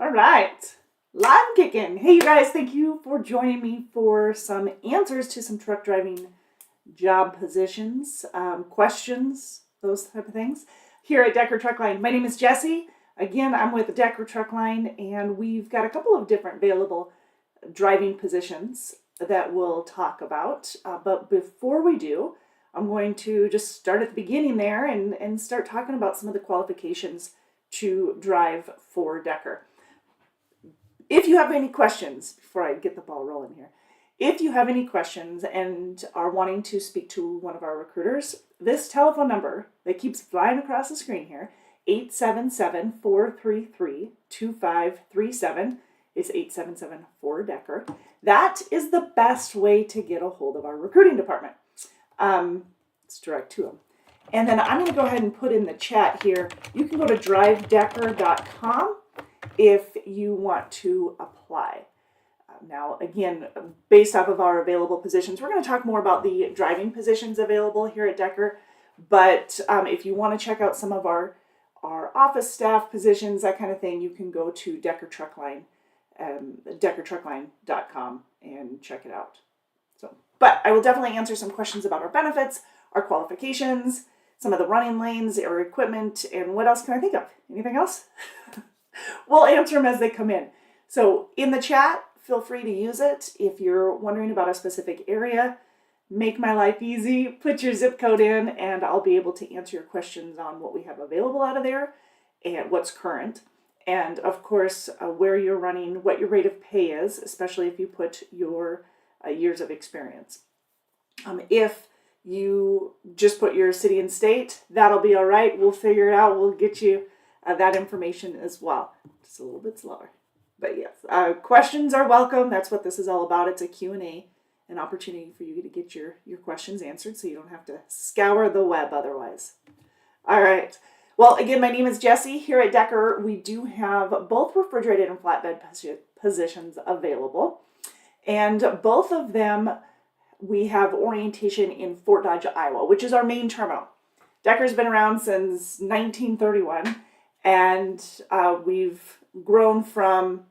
All right, live kicking. Hey, you guys, thank you for joining me for some answers to some truck driving job positions, questions, those type of things here at Decker Truck Line. My name is Jesse. Again, I'm with Decker Truck Line, and we've got a couple of different available driving positions that we'll talk about. But before we do, I'm going to just start at the beginning there and start talking about some of the qualifications to drive for Decker. If you have any questions, before I get the ball rolling here, if you have any questions and are wanting to speak to one of our recruiters, this telephone number that keeps flying across the screen here, 877-433-2537, is 877-4-DECKER. That is the best way to get a hold of our recruiting department. It's direct to them. And then I'm going to go ahead and put in the chat here. You can go to drivedecker.com if you want to apply. Now, again, based off of our available positions, we're going to talk more about the driving positions available here at Decker. But if you want to check out some of our office staff positions, that kind of thing, you can go to Decker Truck Line, deckertruckline.com and check it out. But I will definitely answer some questions about our benefits, our qualifications, some of the running lanes, our equipment, and what else can I think of? Anything else? We'll answer them as they come in. So in the chat, feel free to use it. If you're wondering about a specific area, make my life easy, put your zip code in, and I'll be able to answer your questions on what we have available out of there and what's current. And of course, where you're running, what your rate of pay is, especially if you put your years of experience. If you just put your city and state, that'll be all right. We'll figure it out. We'll get you that information as well. Just a little bit slower. But yes, questions are welcome. That's what this is all about. It's a Q&A, an opportunity for you to get your questions answered so you don't have to scour the web otherwise. All right. Well, again, my name is Jesse. Here at Decker, we do have both refrigerated and flatbed positions available. And both of them, we have orientation in Fort Dodge, Iowa, which is our main terminal. Decker's been around since 1931, and we've grown from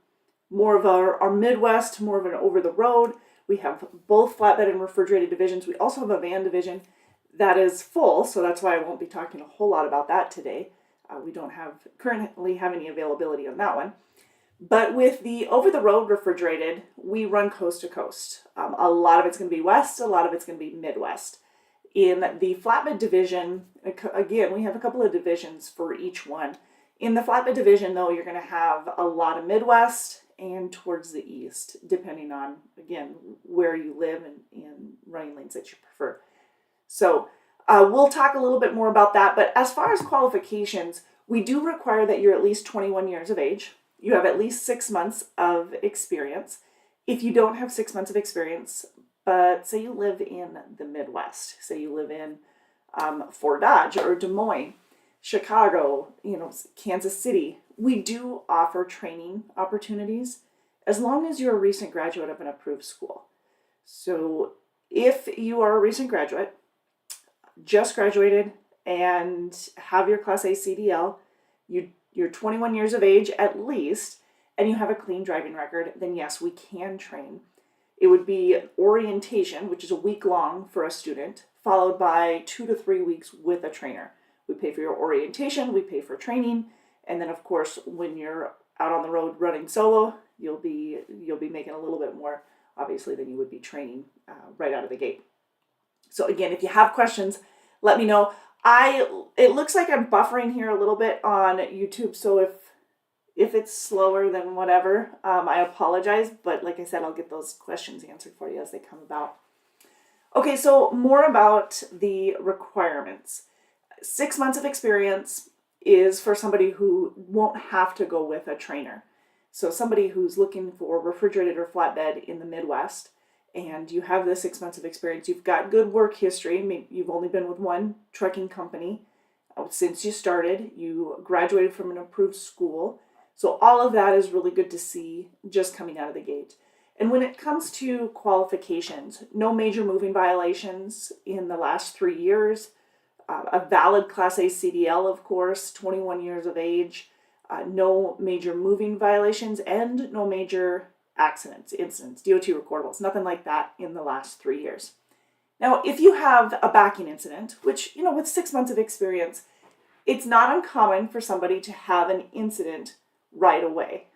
more of our Midwest to more of an over-the-road. We have both flatbed and refrigerated divisions. We also have a van division that is full, so that's why I won't be talking a whole lot about that today. We don't currently have any availability on that one. But with the over-the-road refrigerated, we run coast to coast. A lot of it's going to be west, a lot of it's going to be Midwest. In the flatbed division, again, we have a couple of divisions for each one. In the flatbed division, though, you're going to have a lot of Midwest and towards the east, depending on, again, where you live and running lanes that you prefer. So we'll talk a little bit more about that. But as far as qualifications, we do require that you're at least 21 years of age. You have at least 6 months of experience. If you don't have 6 months of experience, but say you live in the Midwest, say you live in Fort Dodge or Des Moines, Chicago, Kansas City, we do offer training opportunities as long as you're a recent graduate of an approved school. So if you are a recent graduate, just graduated and have your Class A CDL, you're 21 years of age at least, and you have a clean driving record, then yes, we can train. It would be orientation, which is a week long for a student, followed by 2 to 3 weeks with a trainer. We pay for your orientation, we pay for training, and then of course, when you're out on the road running solo, you'll be making a little bit more, obviously, than you would be training right out of the gate. So again, if you have questions, let me know. It looks like I'm buffering here a little bit on YouTube, so if it's slower than whatever, I apologize, but like I said, I'll get those questions answered for you as they come about. Okay, so more about the requirements. 6 months of experience is for somebody who won't have to go with a trainer. So somebody who's looking for refrigerated or flatbed in the Midwest, and you have the 6 months of experience, you've got good work history, maybe you've only been with one trucking company since you started, you graduated from an approved school. So all of that is really good to see just coming out of the gate. And when it comes to qualifications, no major moving violations in the last 3 years, a valid Class A CDL, of course, 21 years of age, no major moving violations, and no major incidents, DOT recordables, nothing like that in the last 3 years. Now, if you have a backing incident, which, with 6 months of experience, it's not uncommon for somebody to have an incident right away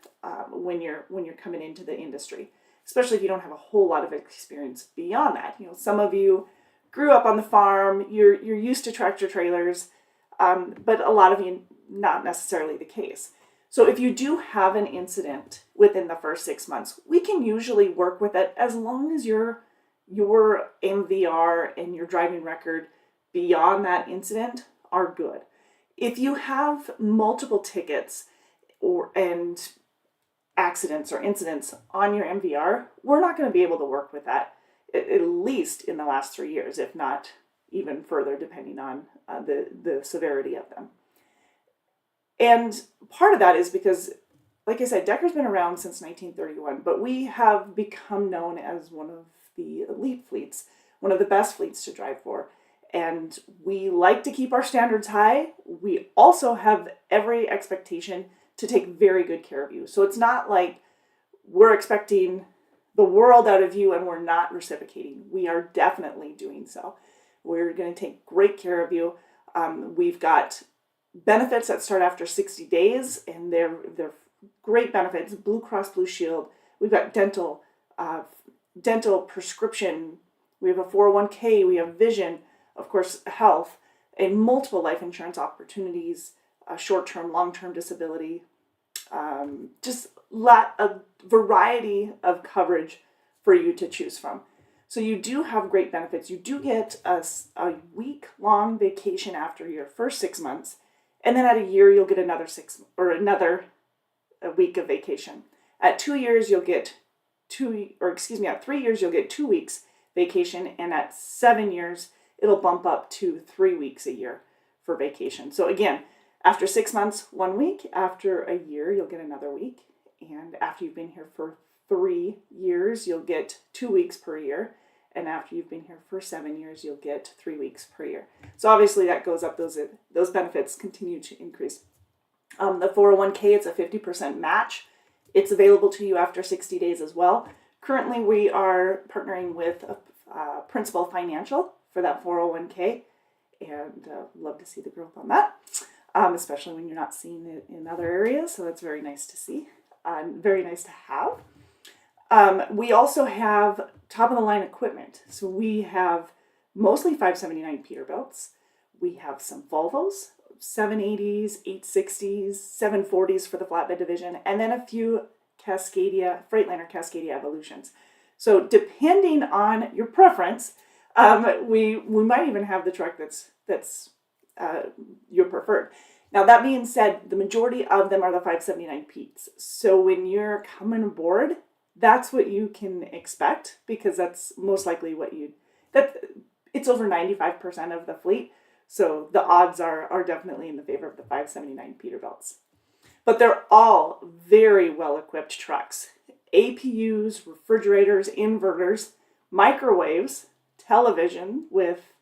when you're coming into the industry, especially if you don't have a whole lot of experience beyond that. Some of you grew up on the farm, you're used to tractor trailers, but a lot of you, not necessarily the case. So if you do have an incident within the first 6 months, we can usually work with it as long as your MVR and your driving record beyond that incident are good. If you have multiple tickets and accidents or incidents on your MVR, we're not going to be able to work with that, at least in the last 3 years, if not even further, depending on the severity of them. And part of that is because, like I said, Decker's been around since 1931, but we have become known as one of the elite fleets, one of the best fleets to drive for. And we like to keep our standards high. We also have every expectation to take very good care of you. So it's not like we're expecting the world out of you and we're not reciprocating. We are definitely doing so. We're going to take great care of you. We've got benefits that start after 60 days, and they're great benefits. Blue Cross Blue Shield. We've got dental prescription. We have a 401k. We have vision, of course, health, and multiple life insurance opportunities, short-term, long-term disability, just a variety of coverage for you to choose from. So you do have great benefits. You do get a week-long vacation after your first 6 months, and then at a year you'll get another a week of vacation. At 2 years you'll get at 3 years you'll get 2 weeks vacation, and at 7 years it'll bump up to 3 weeks a year for vacation. So again, after 6 months, 1 week. After a year, you'll get another week. And after you've been here for 3 years, you'll get 2 weeks per year. And after you've been here for 7 years, you'll get 3 weeks per year. So obviously that goes up. Those benefits continue to increase. The 401k, it's a 50% match. It's available to you after 60 days as well. Currently, we are partnering with Principal Financial for that 401k, and love to see the growth on that, especially when you're not seeing it in other areas. So that's very nice to see, very nice to have. We also have top-of-the-line equipment. So we have mostly 579 Peterbilts. We have some Volvos, 780s, 860s, 740s for the flatbed division, and then a few Freightliner Cascadia Evolutions. So depending on your preference, we might even have the truck that's your preferred. Now that being said, the majority of them are the 579 Petes. So when you're coming aboard, that's what you can expect, because that's most likely it's over 95% of the fleet. So the odds are definitely in the favor of the 579 Peterbilts. But they're all very well equipped trucks. APUs, refrigerators, inverters, microwaves, television with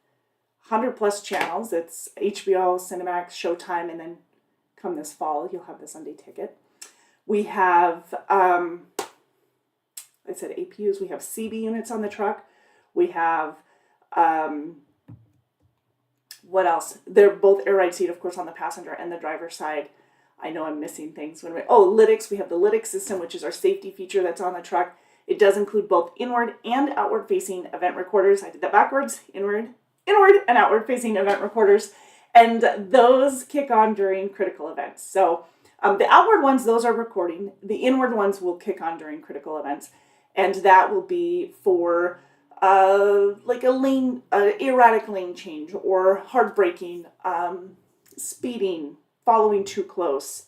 100 plus channels. It's HBO, Cinemax, Showtime, and then come this fall, you'll have the Sunday ticket. We have, I said APUs, we have CB units on the truck. We have, what else? They're both air ride seat, of course, on the passenger and the driver's side. I know I'm missing things. Lytx. We have the Lytx system, which is our safety feature that's on the truck. It does include both inward and outward facing event recorders. I did that backwards. Inward and outward facing event recorders. And those kick on during critical events. So the outward ones, those are recording. The inward ones will kick on during critical events. And that will be for like erratic lane change, or hard braking, speeding, following too close.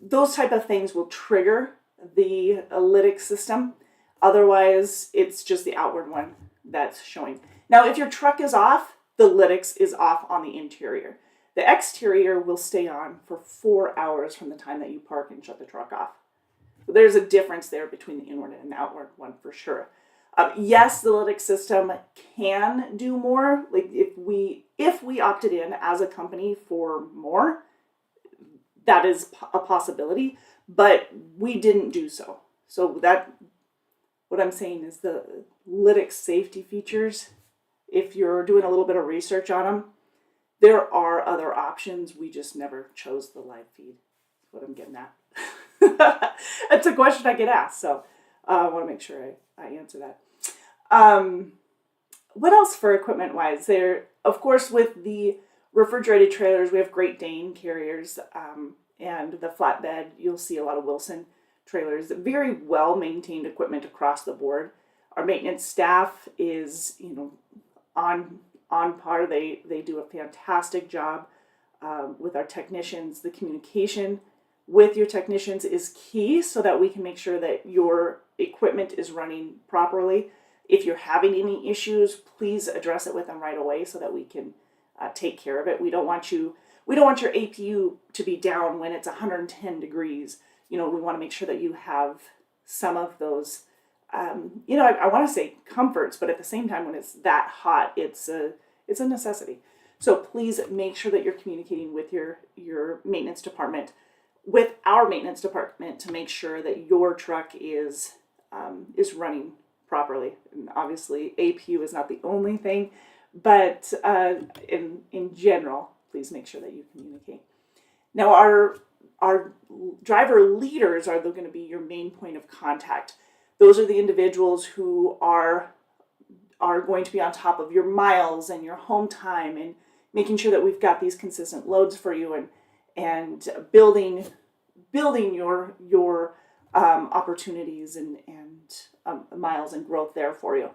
Those type of things will trigger the Lytx system. Otherwise, it's just the outward one that's showing. Now, if your truck is off, the Lytx is off on the interior. The exterior will stay on for 4 hours from the time that you park and shut the truck off. So there's a difference there between the inward and the outward one for sure. Yes, the Lytx system can do more. Like if we opted in as a company for more, that is a possibility, but we didn't do so. So that, what I'm saying is the lytics safety features, if you're doing a little bit of research on them, there are other options. We just never chose the live feed. That's what I'm getting at. It's a question I get asked, so I want to make sure I answer that. What else for equipment wise? There, of course, with the refrigerated trailers, we have Great Dane carriers, and the flatbed, you'll see a lot of Wilson trailers. Very well maintained equipment across the board. Our maintenance staff is, on par. They do a fantastic job with our technicians. The communication with your technicians is key so that we can make sure that your equipment is running properly. If you're having any issues, please address it with them right away so that we can take care of it. We don't want your APU to be down when it's 110 degrees. We want to make sure that you have some of those, I want to say comforts, but at the same time, when it's that hot, it's a necessity. So please make sure that you're communicating with your maintenance department, with our maintenance department, to make sure that your truck is running properly. And obviously, APU is not the only thing, but in general, please make sure that you communicate. Now, our driver leaders are going to be your main point of contact. Those are the individuals who are going to be on top of your miles and your home time and making sure that we've got these consistent loads for you and building your opportunities and miles and growth there for you.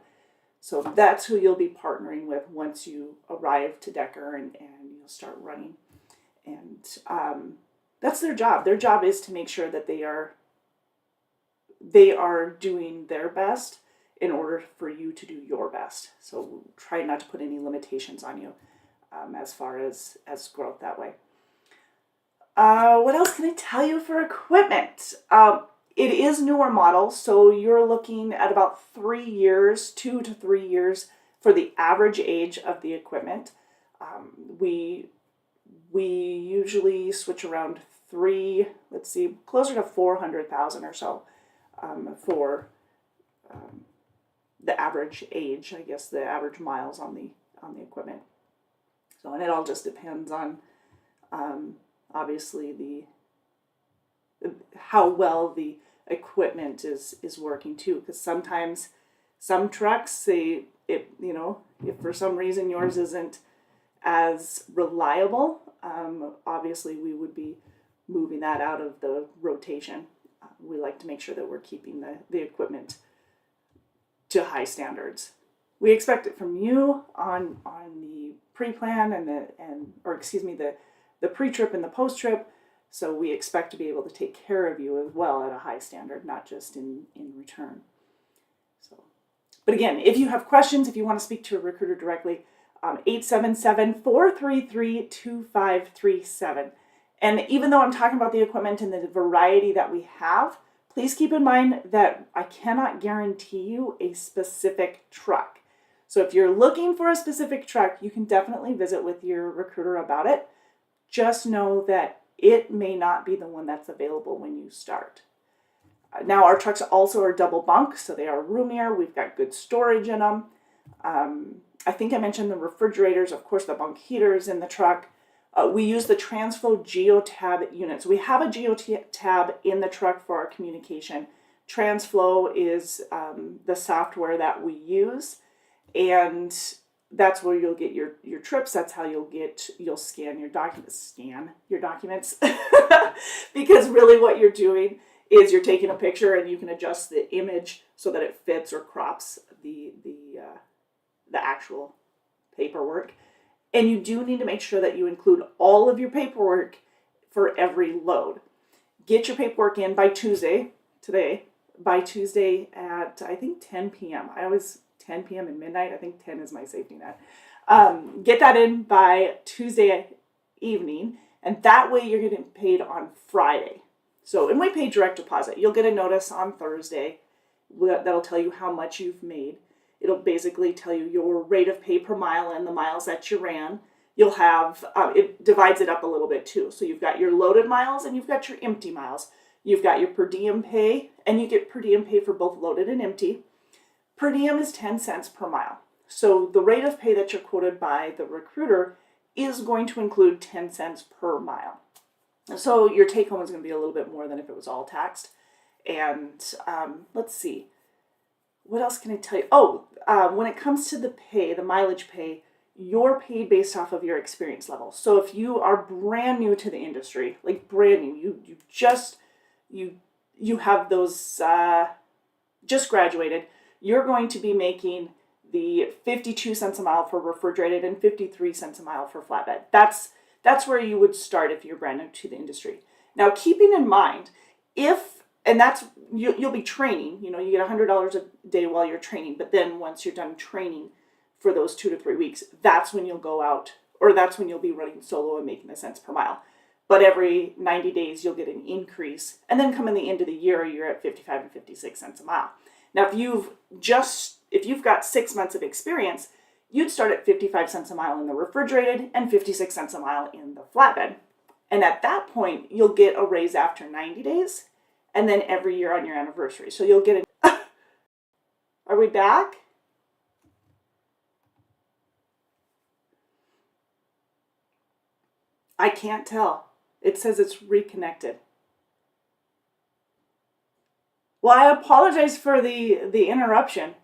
So that's who you'll be partnering with once you arrive to Decker and you'll start running. And that's their job. Their job is to make sure that they are doing their best in order for you to do your best. So try not to put any limitations on you as far as growth that way. What else can I tell you for equipment? It is newer model, so you're looking at about 3 years, 2 to 3 years for the average age of the equipment. We usually switch around closer to 400,000 or so for the average age, I guess, the average miles on the equipment. So, and it all just depends on obviously how well the equipment is working too, because sometimes some trucks, if for some reason yours isn't as reliable, obviously we would be moving that out of the rotation. We like to make sure that we're keeping the equipment to high standards. We expect it from you on the pre-plan the pre-trip and the post-trip. So we expect to be able to take care of you as well at a high standard, not just in return. So, but again, if you have questions, if you want to speak to a recruiter directly, 877-433-2537. And even though I'm talking about the equipment and the variety that we have, please keep in mind that I cannot guarantee you a specific truck. So if you're looking for a specific truck, you can definitely visit with your recruiter about it. Just know that it may not be the one that's available when you start. Now, our trucks also are double bunk, so they are roomier. We've got good storage in them. I think I mentioned the refrigerators, of course, the bunk heaters in the truck. We use the TransFlow GeoTab units. We have a GeoTab in the truck for our communication. TransFlow is the software that we use, and that's where you'll get your trips. That's how you'll scan your documents. Because really what you're doing is you're taking a picture and you can adjust the image so that it fits or crops the actual paperwork. And you do need to make sure that you include all of your paperwork for every load. Get your paperwork in by Tuesday at, I think, 10 p.m. 10 p.m. and midnight. I think 10 is my safety net. Get that in by Tuesday evening, and that way you're getting paid on Friday. So, and we pay direct deposit. You'll get a notice on Thursday that'll tell you how much you've made. It'll basically tell you your rate of pay per mile and the miles that you ran. you'll have, it divides it up a little bit too. So you've got your loaded miles and you've got your empty miles. You've got your per diem pay, and you get per diem pay for both loaded and empty. Per diem is 10 cents per mile. So the rate of pay that you're quoted by the recruiter is going to include 10 cents per mile. So your take home is going to be a little bit more than if it was all taxed. And let's see, what else can I tell you? Oh, when it comes to the pay, the mileage pay, you're paid based off of your experience level. So if you are brand new to the industry, like brand new, you have those just graduated, you're going to be making the 52 cents a mile for refrigerated and 53 cents a mile for flatbed. That's where you would start if you're brand new to the industry. Now, keeping in mind, you'll be training, you get $100 a day while you're training, but then once you're done training for those 2 to 3 weeks, that's when you'll go out, or that's when you'll be running solo and making the cents per mile. But every 90 days, you'll get an increase. And then come in the end of the year, you're at 55 and 56 cents a mile. Now, if you've got 6 months of experience, you'd start at 55 cents a mile in the refrigerated and 56 cents a mile in the flatbed. And at that point, you'll get a raise after 90 days and then every year on your anniversary. So you'll get Are we back? I can't tell. It says it's reconnected. Well, I apologize for the interruption.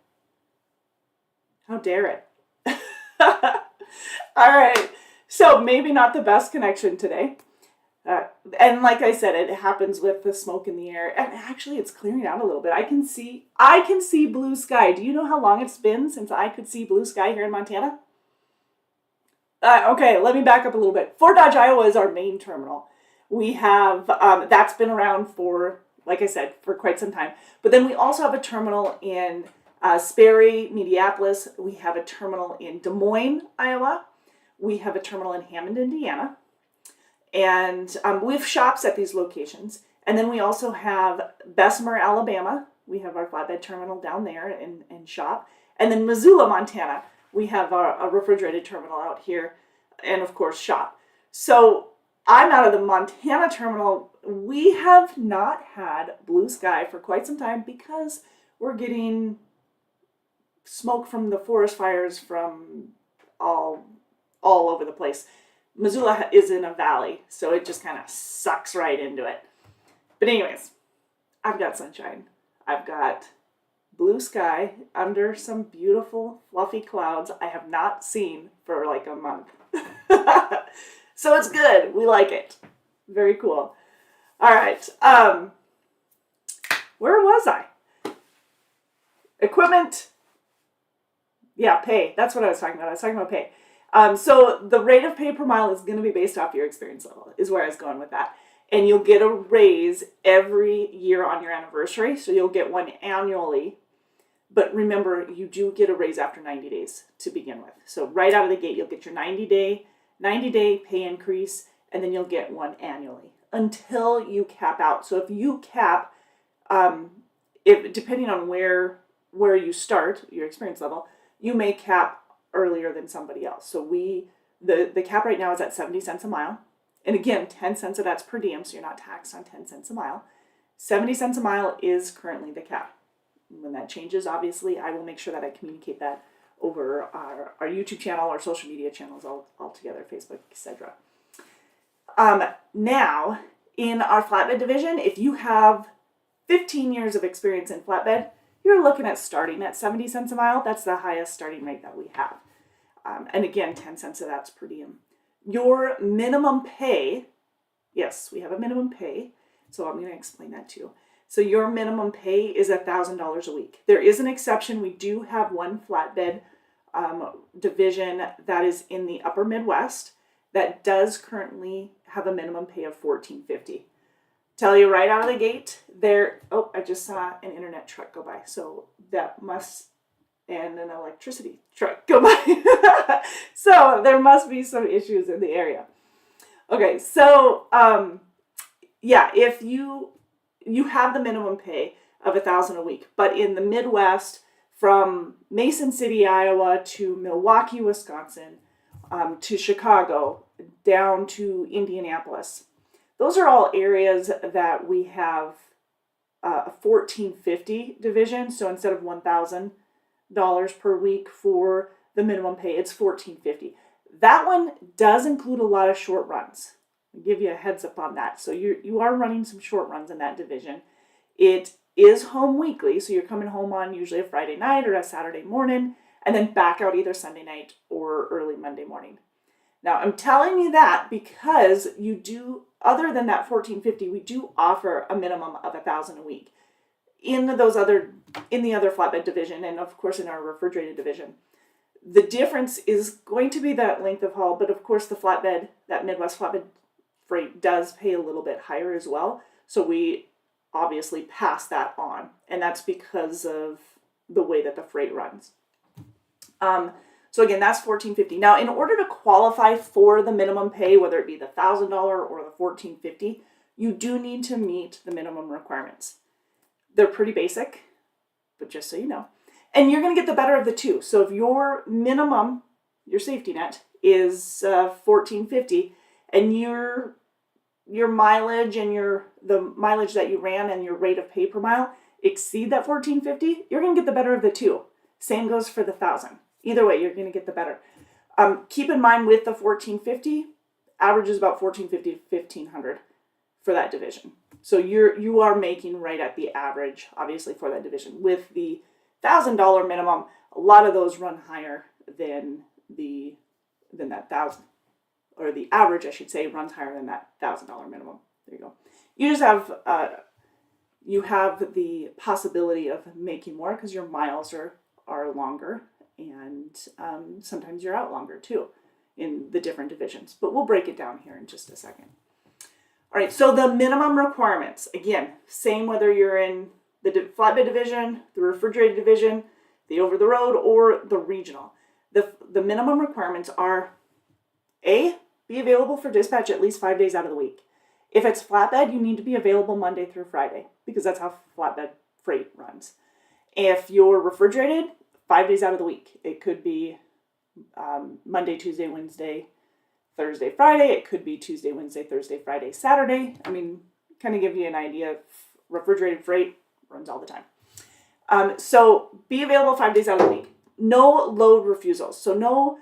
How dare it? All right. So maybe not the best connection today. And like I said, it happens with the smoke in the air. And actually, it's clearing out a little bit. I can see blue sky. Do you know how long it's been since I could see blue sky here in Montana? Okay, let me back up a little bit. Fort Dodge, Iowa is our main terminal. We have, that's been around for, like I said, for quite some time. But then we also have a terminal in Sperry, Mediapolis. We have a terminal in Des Moines, Iowa. We have a terminal in Hammond, Indiana. And we have shops at these locations. And then we also have Bessemer, Alabama. We have our flatbed terminal down there and shop. And then Missoula, Montana. We have a refrigerated terminal out here. And of course, shop. So I'm out of the Montana terminal. We have not had blue sky for quite some time because we're getting smoke from the forest fires from all over the place. Missoula is in a valley, so it just kind of sucks right into it. But anyways, I've got sunshine. I've got blue sky under some beautiful fluffy clouds I have not seen for like a month. So it's good. We like it. Very cool. All right. Where was I? Equipment. Yeah, pay. That's what I was talking about. I was talking about pay. So the rate of pay per mile is going to be based off your experience level, is where I was going with that. And you'll get a raise every year on your anniversary. So you'll get one annually. But remember, you do get a raise after 90 days to begin with. So right out of the gate, you'll get your 90-day pay increase, and then you'll get one annually until you cap out. So if you cap, depending on where you start, your experience level, you may cap earlier than somebody else. So the cap right now is at 70 cents a mile. And again, 10 cents of that's per diem, so you're not taxed on 10 cents a mile. 70 cents a mile is currently the cap. When that changes, obviously, I will make sure that I communicate that over our YouTube channel, our social media channels all together, Facebook, etc. Now, in our flatbed division, if you have 15 years of experience in flatbed, you're looking at starting at 70 cents a mile. That's the highest starting rate that we have. And again, 10 cents of that's per diem. Your minimum pay, yes, we have a minimum pay, so I'm going to explain that too. So your minimum pay is $1,000 a week. There is an exception. We do have one flatbed division that is in the upper Midwest that does currently have a minimum pay of $14.50. Tell you right out of the gate, I just saw an internet truck go by. So that must, and an electricity truck go by. So there must be some issues in the area. Okay, so yeah, if you have the minimum pay of $1,000 a week, but in the Midwest, from Mason City, Iowa to Milwaukee, Wisconsin, to Chicago, down to Indianapolis. Those are all areas that we have a $1,450 division. So instead of $1,000 per week for the minimum pay, it's $1,450. That one does include a lot of short runs. I'll give you a heads up on that. So you are running some short runs in that division. It is home weekly, so you're coming home on usually a Friday night or a Saturday morning, and then back out either Sunday night or early Monday morning. Now, I'm telling you that because you do, other than that $1,450, we do offer a minimum of $1,000 a week in the other flatbed division, and of course in our refrigerated division. The difference is going to be that length of haul, but of course the flatbed, that Midwest flatbed freight does pay a little bit higher as well. So we obviously pass that on, and that's because of the way that the freight runs. So again, that's $1,450. Now, in order to qualify for the minimum pay, whether it be the $1,000 or the $1,450, you do need to meet the minimum requirements. They're pretty basic, but just so you know. And you're going to get the better of the two. So if your minimum, your safety net, is $1,450, and your mileage and the mileage that you ran and your rate of pay per mile exceed that $1,450, you're going to get the better of the two. Same goes for the $1,000. Either way, you're going to get the better. Keep in mind with the $1,450, average is about $1,450 to $1,500 for that division. So you are making right at the average, obviously, for that division. With the $1,000 minimum, a lot of those run higher than that $1,000, or the average, I should say, runs higher than that $1,000 minimum. There you go. You just have the possibility of making more because your miles are longer, and sometimes you're out longer too in the different divisions. But we'll break it down here in just a second. All right, so the minimum requirements, again, same whether you're in the flatbed division, the refrigerated division, the over-the-road, or the regional. The minimum requirements are A, be available for dispatch at least 5 days out of the week. If it's flatbed, you need to be available Monday through Friday because that's how flatbed freight runs. If you're refrigerated, 5 days out of the week. It could be Monday, Tuesday, Wednesday, Thursday, Friday. It could be Tuesday, Wednesday, Thursday, Friday, Saturday. I mean, kind of give you an idea. Refrigerated freight runs all the time. So be available 5 days out of the week. No load refusals. So no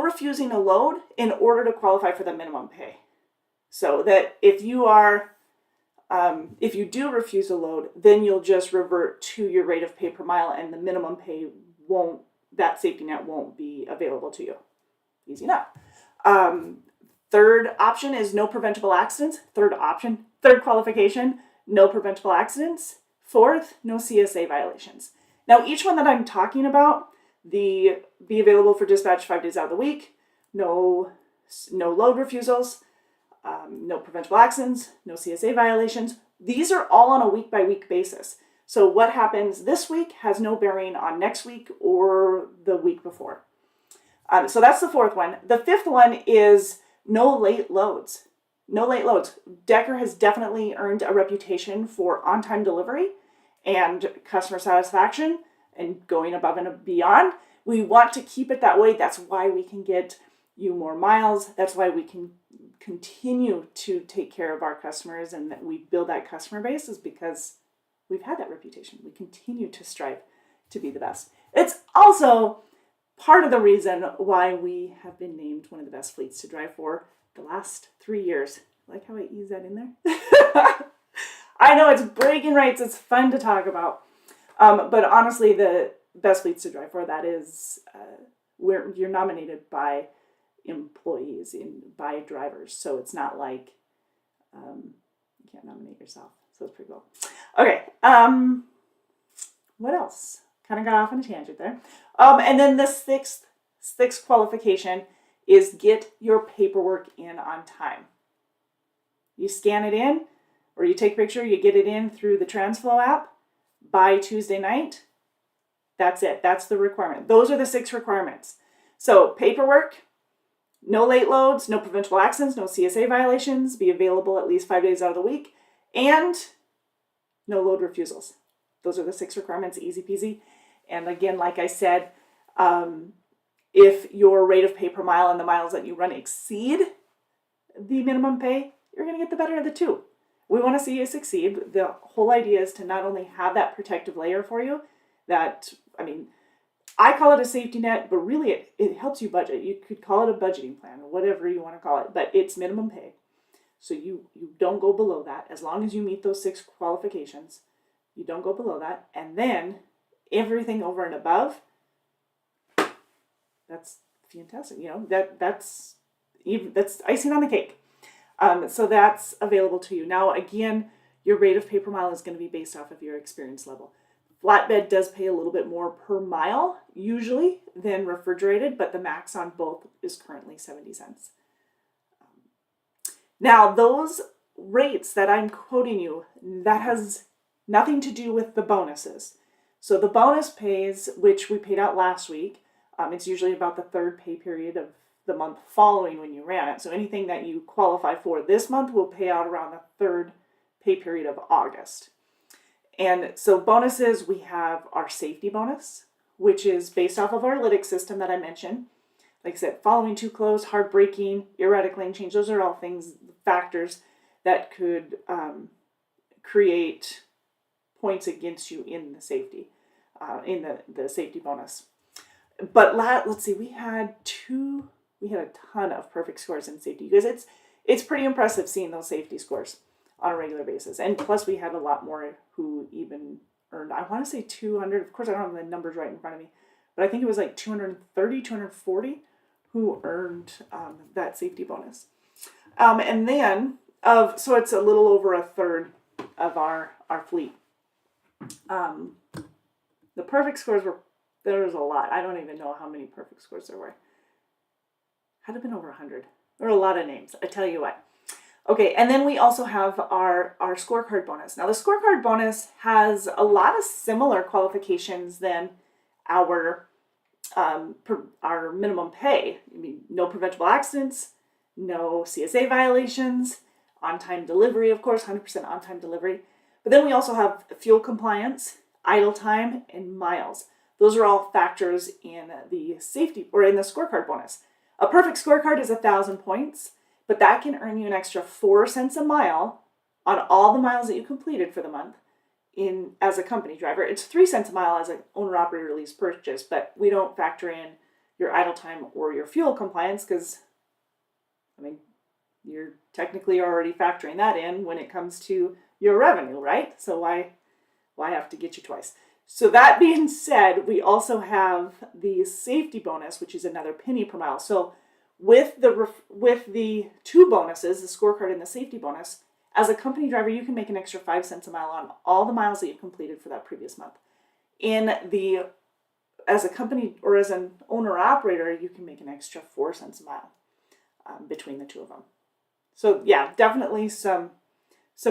refusing a load in order to qualify for the minimum pay. So that if you do refuse a load, then you'll just revert to your rate of pay per mile, and the minimum pay that safety net won't be available to you. Easy enough. Third option is no preventable accidents. Third qualification, no preventable accidents. Fourth, no CSA violations. Now, each one that I'm talking about, be available for dispatch 5 days out of the week, no load refusals, no preventable accidents, no CSA violations. These are all on a week-by-week basis. So what happens this week has no bearing on next week or the week before. So that's the fourth one. The fifth one is no late loads. No late loads. Decker has definitely earned a reputation for on-time delivery and customer satisfaction and going above and beyond. We want to keep it that way. That's why we can get you more miles. That's why we can continue to take care of our customers and that we build that customer base, is because we've had that reputation. We continue to strive to be the best. It's also part of the reason why we have been named one of the best fleets to drive for the last 3 years. Like how I ease that in there? I know it's bragging rights. It's fun to talk about. But honestly, the best fleets to drive for, that is, you're nominated by employees by drivers. So it's not like you can't nominate yourself. So it's pretty cool. Okay. What else? Kind of got off on a tangent there. And then the sixth qualification is get your paperwork in on time. You scan it in, or you take a picture, you get it in through the TransFlow app by Tuesday night. That's it. That's the requirement. Those are the 6 requirements. So paperwork, no late loads, no preventable accidents, no CSA violations, be available at least 5 days out of the week, and no load refusals. Those are the 6 requirements, easy peasy. And again, like I said, If your rate of pay per mile and the miles that you run exceed the minimum pay, you're going to get the better of the two. We want to see you succeed. The whole idea is to not only have that protective layer for you, that, I mean, I call it a safety net, but really it helps you budget. You could call it a budgeting plan, or whatever you want to call it, but it's minimum pay. So you don't go below that. As long as you meet those 6 qualifications, you don't go below that. And then everything over and above, that's fantastic. You know, that's icing on the cake. So that's available to you. Now, again, your rate of pay per mile is going to be based off of your experience level. Flatbed does pay a little bit more per mile, usually, than refrigerated, but the max on both is currently 70 cents. Now, those rates that I'm quoting you, that has nothing to do with the bonuses. So the bonus pays, which we paid out last week, it's usually about the 3rd pay period of the month following when you ran it. So anything that you qualify for this month will pay out around the 3rd pay period of August. And so bonuses, we have our safety bonus, which is based off of our lytic system that I mentioned. Like I said, following too close, hard braking, erratic lane change, those are all factors that could create points against you in the safety, in the safety bonus. But let's see, we had a ton of perfect scores in safety. Because it's pretty impressive seeing those safety scores on a regular basis. And plus we had a lot more who even earned, I want to say 200, of course I don't have the numbers right in front of me, but I think it was like 230, 240 who earned that safety bonus. And then, so it's a little over a third of our fleet. The perfect scores there was a lot. I don't even know how many perfect scores there were. Had to have been over 100. There were a lot of names, I tell you what. Okay, and then we also have our scorecard bonus. Now, the scorecard bonus has a lot of similar qualifications than our minimum pay. I mean, no preventable accidents, no CSA violations, on-time delivery, of course, 100% on-time delivery. But then we also have fuel compliance, idle time, and miles. Those are all factors in the safety or in the scorecard bonus. A perfect scorecard is 1,000 points, but that can earn you an extra 4 cents a mile on all the miles that you completed for the month as a company driver. It's 3 cents a mile as an owner-operator lease purchase, but we don't factor in your idle time or your fuel compliance because, I mean, you're technically already factoring that in when it comes to your revenue, right? So why have to get you twice? So that being said, we also have the safety bonus, which is another penny per mile. So with the 2 bonuses, the scorecard and the safety bonus, as a company driver, you can make an extra 5 cents a mile on all the miles that you completed for that previous month. As a company or as an owner operator, you can make an extra 4 cents a mile between the 2 of them. So yeah, definitely some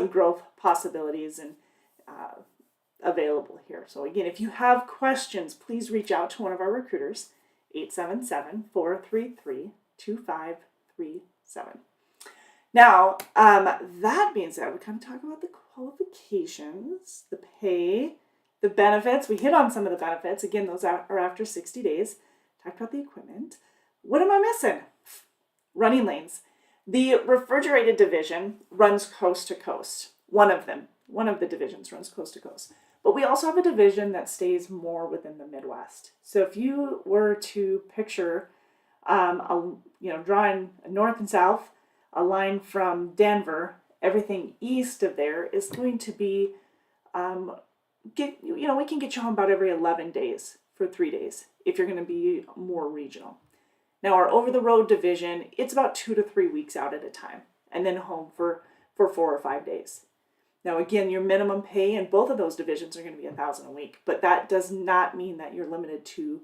growth possibilities and available here. So again, if you have questions, please reach out to one of our recruiters, 877-433-2537. Now, that being said, we kind of talk about the qualifications, the pay, the benefits. We hit on some of the benefits. Again, those are after 60 days. Talked about the equipment. What am I missing? Running lanes. The refrigerated division runs coast to coast. One of the divisions runs coast to coast. But we also have a division that stays more within the Midwest. So if you were to picture, drawing north and south, a line from Denver, everything east of there is going to be, we can get you home about every 11 days for 3 days if you're going to be more regional. Now our over-the-road division, it's about 2 to 3 weeks out at a time, and then home for 4 or 5 days. Now again, your minimum pay in both of those divisions are going to be $1,000 a week, but that does not mean that you're limited to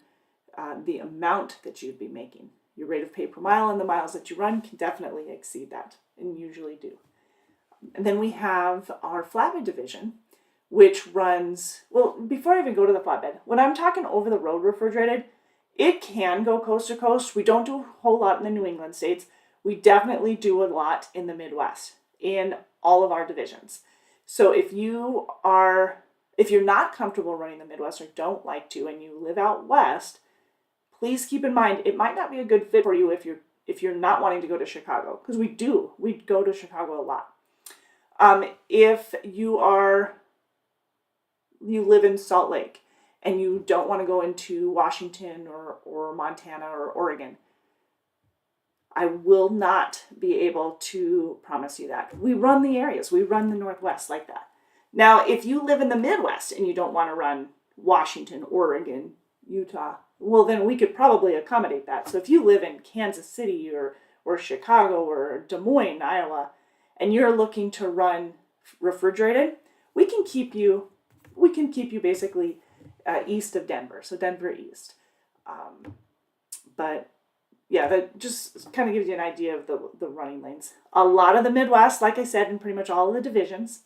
the amount that you'd be making. Your rate of pay per mile and the miles that you run can definitely exceed that, and usually do. And then we have our flatbed division, which runs, well, before I even go to the flatbed, when I'm talking over the road refrigerated, it can go coast to coast. We don't do a whole lot in the New England states. We definitely do a lot in the Midwest in all of our divisions. So if you're not comfortable running the Midwest or don't like to, and you live out west, please keep in mind it might not be a good fit for you if you're not wanting to go to Chicago, because we go to Chicago a lot. If you live in Salt Lake and you don't want to go into Washington or Montana or Oregon, I will not be able to promise you that. We run the areas. We run the Northwest like that. Now, if you live in the Midwest and you don't want to run Washington, Oregon, Utah, well, then we could probably accommodate that. So if you live in Kansas City or Chicago or Des Moines, Iowa, and you're looking to run refrigerated, we can keep you basically east of Denver, so Denver East. But yeah, that just kind of gives you an idea of the running lanes. A lot of the Midwest, like I said, in pretty much all of the divisions.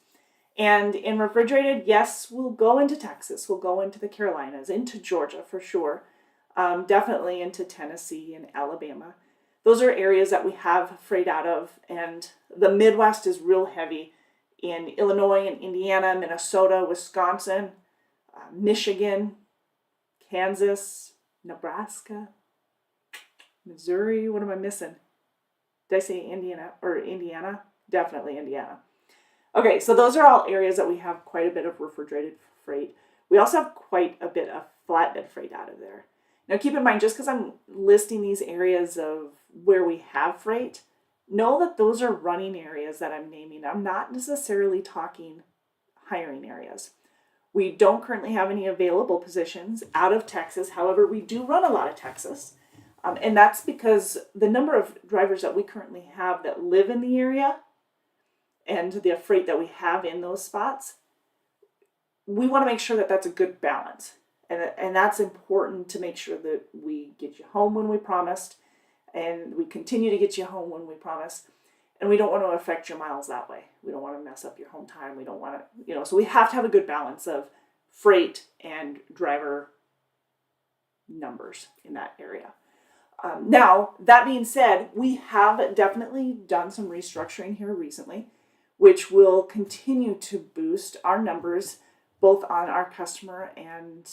And in refrigerated, yes, we'll go into Texas, we'll go into the Carolinas, into Georgia for sure, definitely into Tennessee and Alabama. Those are areas that we have freight out of, and the Midwest is real heavy in Illinois and Indiana, Minnesota, Wisconsin, Michigan, Kansas, Nebraska, Missouri. What am I missing? Did I say Indiana? Definitely Indiana. Okay, so those are all areas that we have quite a bit of refrigerated freight. We also have quite a bit of flatbed freight out of there. Now keep in mind, just because I'm listing these areas of where we have freight, know that those are running areas that I'm naming. I'm not necessarily talking hiring areas. We don't currently have any available positions out of Texas. However, we do run a lot of Texas. And that's because the number of drivers that we currently have that live in the area and the freight that we have in those spots, we want to make sure that that's a good balance. And that's important to make sure that we get you home when we promised, and we continue to get you home when we promised. And we don't want to affect your miles that way. We don't want to mess up your home time. We don't want to, so we have to have a good balance of freight and driver numbers in that area. Now, that being said, we have definitely done some restructuring here recently, which will continue to boost our numbers both on our customer and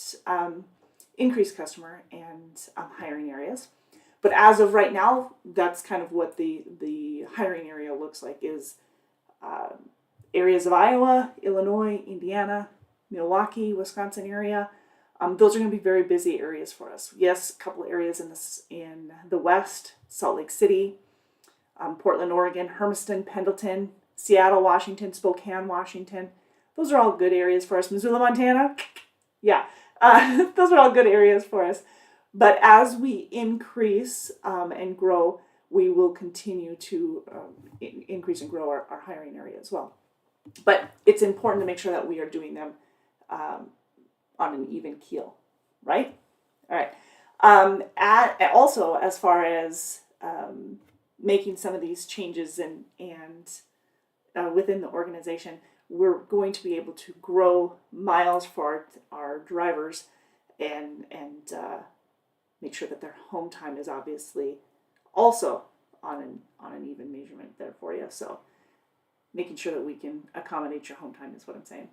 increased customer and hiring areas. But as of right now, that's kind of what the hiring area looks like, is areas of Iowa, Illinois, Indiana, Milwaukee, Wisconsin area. Those are going to be very busy areas for us. Yes, a couple of areas in the West, Salt Lake City, Portland, Oregon, Hermiston, Pendleton, Seattle, Washington, Spokane, Washington. Those are all good areas for us. Missoula, Montana, yeah, those are all good areas for us. But as we increase and grow, we will continue to increase and grow our hiring area as well. But it's important to make sure that we are doing them on an even keel, right? All right. Also, as far as making some of these changes and within the organization, we're going to be able to grow miles for our drivers and make sure that their home time is obviously also on an even measurement there for you. So making sure that we can accommodate your home time is what I'm saying,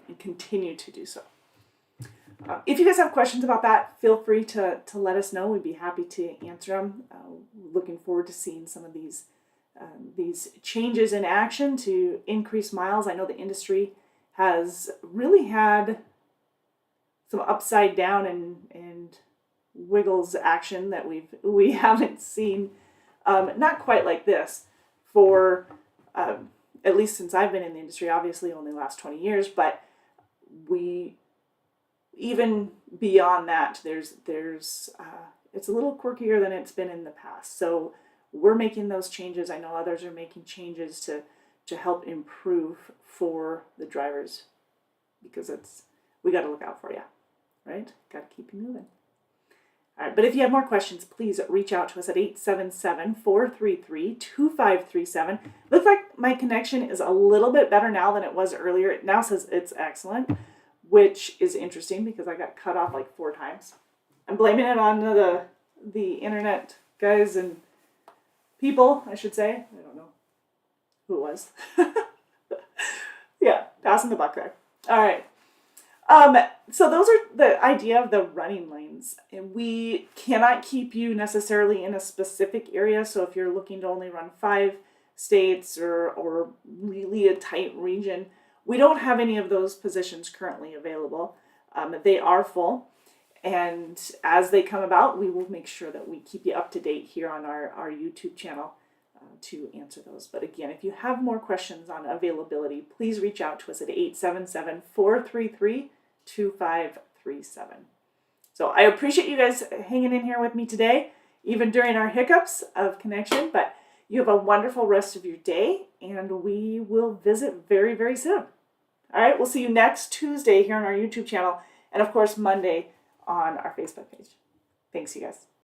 and continue to do so. If you guys have questions about that, feel free to let us know. We'd be happy to answer them. Looking forward to seeing some of these changes in action to increase miles. I know the industry has really had some upside down and wiggles action that we haven't seen, not quite like this for at least since I've been in the industry. Obviously only the last 20 years, but we even beyond that, there's it's a little quirkier than it's been in the past. So we're making those changes. I know others are making changes to help improve for the drivers, because we got to look out for you, right? Got to keep you moving. All right, but if you have more questions, please reach out to us at 877-433-2537. Looks like my connection is a little bit better now than it was earlier. It now says it's excellent, which is interesting because I got cut off like 4 times. I'm blaming it on the internet guys and people, I should say. I don't know who it was. Yeah, passing the buck there. All right. So those are the idea of the running lanes. And we cannot keep you necessarily in a specific area. So if you're looking to only run 5 states or really a tight region, we don't have any of those positions currently available. They are full. And as they come about, we will make sure that we keep you up to date here on our YouTube channel to answer those. But again, if you have more questions on availability, please reach out to us at 877-433-2537. So I appreciate you guys hanging in here with me today, even during our hiccups of connection. But you have a wonderful rest of your day, and we will visit very, very soon. All right, we'll see you next Tuesday here on our YouTube channel, and of course Monday on our Facebook page. Thanks, you guys.